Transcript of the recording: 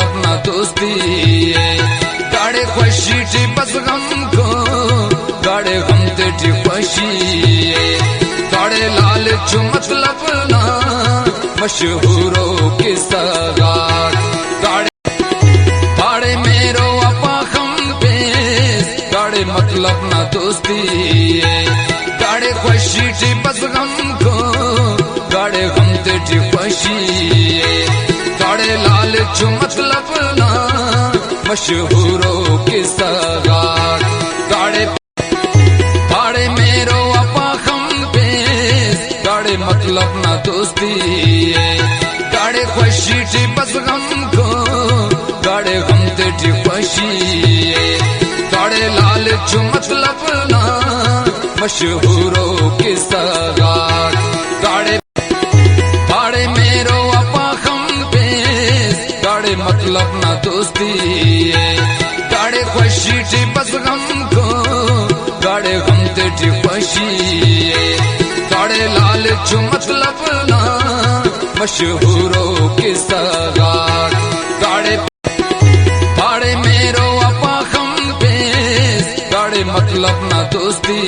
مطلب نہ دوستی گاڑے خوشی ٹی بس غم کو گاڑے غم تے ٹی خوشی گاڑے لال چو مطلب نہ مشہورو قصہ گار گاڑے میرو اپا غم پیس گاڑے مطلب نہ دوستی گاڑے خوشی ٹی بس غم کو گاڑے غم تے ٹی خوشی گاڑے لال چو مطلب نہ مشہورو قصہ گار گاڑے میرو اپا غم پیس گاڑے مطلب نہ دوستی گاڑے خوشی ٹی بس غم کو گاڑے غم تے ٹی خوشی گاڑے لال چو مطلب نہ مشہورو قصہ گار گاڑے میرو اپا غم پیس گاڑے مطلب نہ دوستی گاڑے خوشی ٹی بس غم کو گاڑے غم تے ٹی خوشی گاڑے لال چو مطلب نہ مشہورو قصہ گار گاڑے میرو اپا غم پیس گاڑے مطلب نہ دوستی